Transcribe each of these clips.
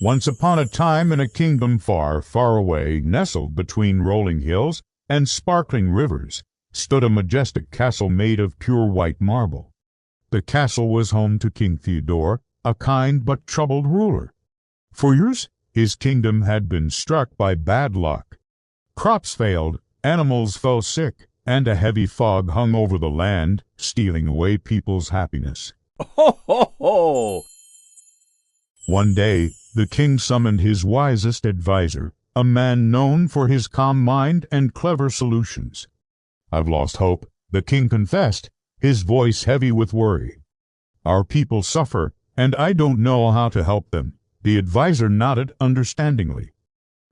Once upon a time in a kingdom far, far away, nestled between rolling hills and sparkling rivers, stood a majestic castle made of pure white marble. The castle was home to King Theodore, a kind but troubled ruler. For years, his kingdom had been struck by bad luck. Crops failed, animals fell sick, and a heavy fog hung over the land, stealing away people's happiness. Ho, ho, ho! One day, the king summoned his wisest adviser, a man known for his calm mind and clever solutions. "I've lost hope," the king confessed, his voice heavy with worry. "Our people suffer, and I don't know how to help them." The adviser nodded understandingly.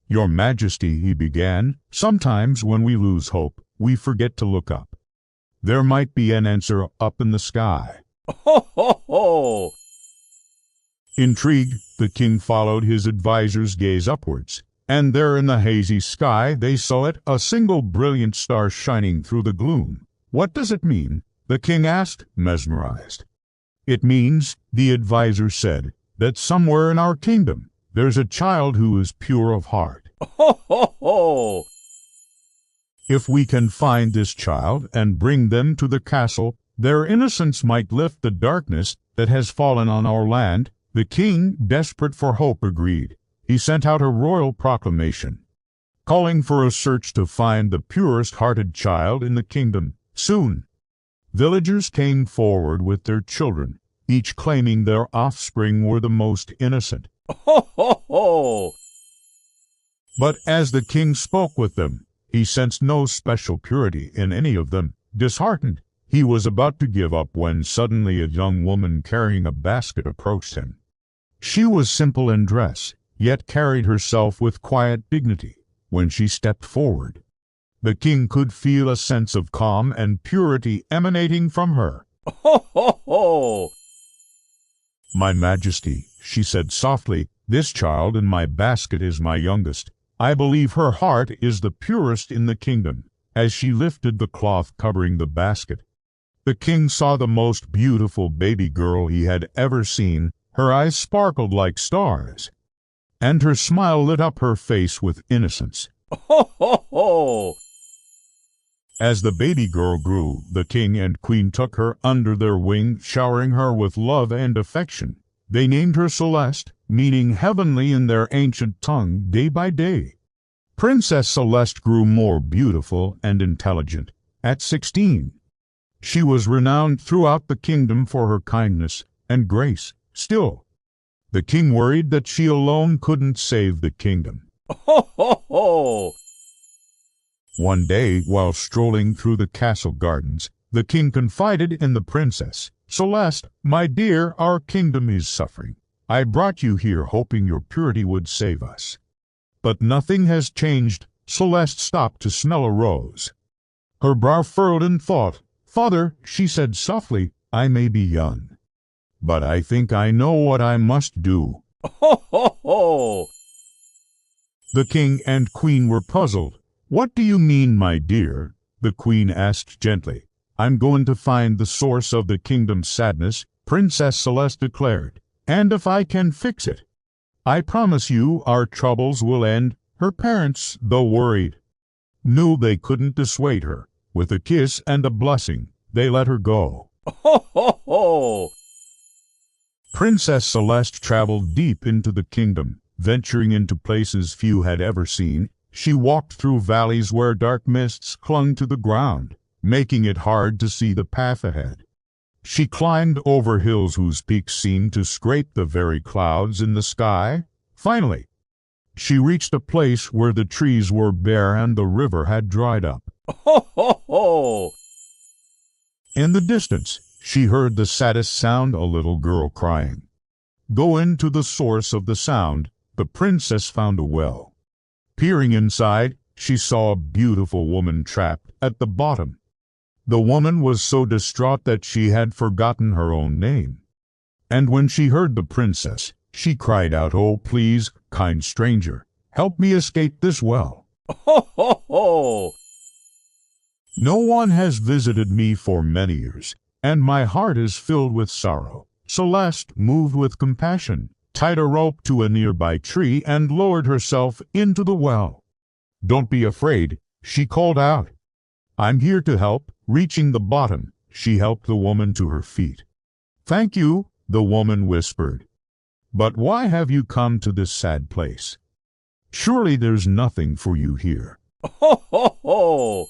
"Your Majesty," he began, "sometimes when we lose hope, we forget to look up. There might be an answer up in the sky." Ho, ho, ho! Intrigued, the king followed his adviser's gaze upwards, and there in the hazy sky they saw it, a single brilliant star shining through the gloom. "What does it mean?" the king asked, mesmerized. "It means," the adviser said, "that somewhere in our kingdom there's a child who is pure of heart. Ho, ho, ho! If we can find this child and bring them to the castle, their innocence might lift the darkness that has fallen on our land." The king, desperate for hope, agreed. He sent out a royal proclamation, calling for a search to find the purest-hearted child in the kingdom. Soon, villagers came forward with their children, each claiming their offspring were the most innocent. Ho, ho, ho! But as the king spoke with them, he sensed no special purity in any of them. Disheartened, he was about to give up when suddenly a young woman carrying a basket approached him. She was simple in dress, yet carried herself with quiet dignity. When she stepped forward, the king could feel a sense of calm and purity emanating from her. Ho, ho, ho! "My Majesty," she said softly, "this child in my basket is my youngest. I believe her heart is the purest in the kingdom." As she lifted the cloth covering the basket, the king saw the most beautiful baby girl he had ever seen. Her eyes sparkled like stars, and her smile lit up her face with innocence. Ho, ho, ho! As the baby girl grew, the king and queen took her under their wing, showering her with love and affection. They named her Celeste, meaning heavenly in their ancient tongue. Day by day, Princess Celeste grew more beautiful and intelligent. At 16, she was renowned throughout the kingdom for her kindness and grace. Still, the king worried that she alone couldn't save the kingdom. Ho, ho, ho! One day, while strolling through the castle gardens, the king confided in the princess. "Celeste, my dear, our kingdom is suffering. I brought you here hoping your purity would save us." But nothing has changed. Celeste stopped to smell a rose. Her brow furrowed in thought. "Father," she said softly, "I may be young, but I think I know what I must do." Ho, ho, ho! The king and queen were puzzled. "What do you mean, my dear?" the queen asked gently. "I'm going to find the source of the kingdom's sadness," Princess Celeste declared. "And if I can fix it, I promise you our troubles will end." Her parents, though worried, knew they couldn't dissuade her. With a kiss and a blessing, they let her go. Ho, ho, ho! Princess Celeste traveled deep into the kingdom, venturing into places few had ever seen. She walked through valleys where dark mists clung to the ground, making it hard to see the path ahead. She climbed over hills whose peaks seemed to scrape the very clouds in the sky. Finally, she reached a place where the trees were bare and the river had dried up. Ho, ho, ho! In the distance, she heard the saddest sound, a little girl crying. Go into the source of the sound. The princess found a well. Peering inside, she saw a beautiful woman trapped at the bottom. The woman was so distraught that she had forgotten her own name. And when she heard the princess, she cried out, "Oh, please, kind stranger, help me escape this well. Ho, ho, ho! No one has visited me for many years, and my heart is filled with sorrow." Celeste, moved with compassion, tied a rope to a nearby tree and lowered herself into the well. "Don't be afraid," she called out. "I'm here to help." Reaching the bottom, she helped the woman to her feet. "Thank you," the woman whispered. "But why have you come to this sad place? Surely there's nothing for you here." Ho, ho, ho!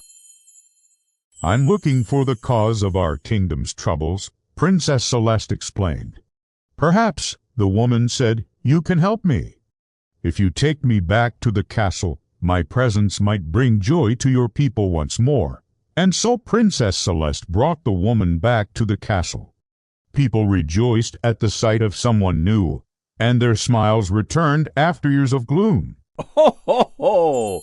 "I'm looking for the cause of our kingdom's troubles," Princess Celeste explained. "Perhaps," the woman said, "you can help me. If you take me back to the castle, my presence might bring joy to your people once more." And so Princess Celeste brought the woman back to the castle. People rejoiced at the sight of someone new, and their smiles returned after years of gloom. Ho, ho, ho!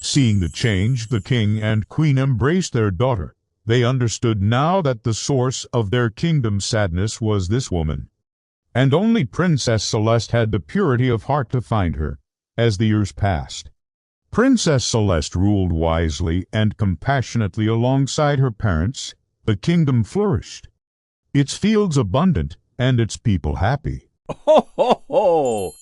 Seeing the change, the king and queen embraced their daughter. They understood now that the source of their kingdom's sadness was this woman. And only Princess Celeste had the purity of heart to find her. As the years passed, Princess Celeste ruled wisely and compassionately alongside her parents. The kingdom flourished, its fields abundant, and its people happy. Ho, ho, ho!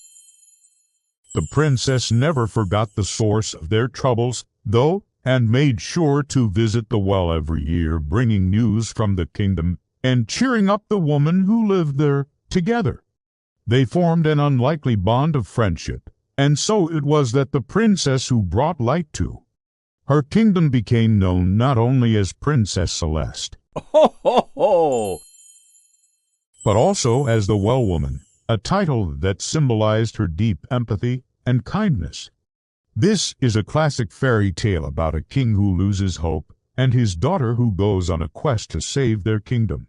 The princess never forgot the source of their troubles, though, and made sure to visit the well every year, bringing news from the kingdom and cheering up the woman who lived there. Together, they formed an unlikely bond of friendship, and so it was that the princess who brought light to her kingdom became known not only as Princess Celeste, Ho, ho, ho! but also as the Well Woman, a title that symbolized her deep empathy and kindness. This is a classic fairy tale about a king who loses hope and his daughter who goes on a quest to save their kingdom.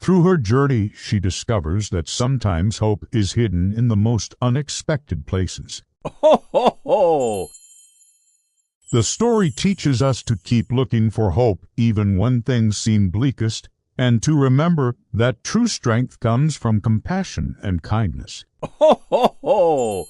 Through her journey, she discovers that sometimes hope is hidden in the most unexpected places. Ho, ho, ho! The story teaches us to keep looking for hope even when things seem bleakest, and to remember that true strength comes from compassion and kindness. Ho, ho, ho!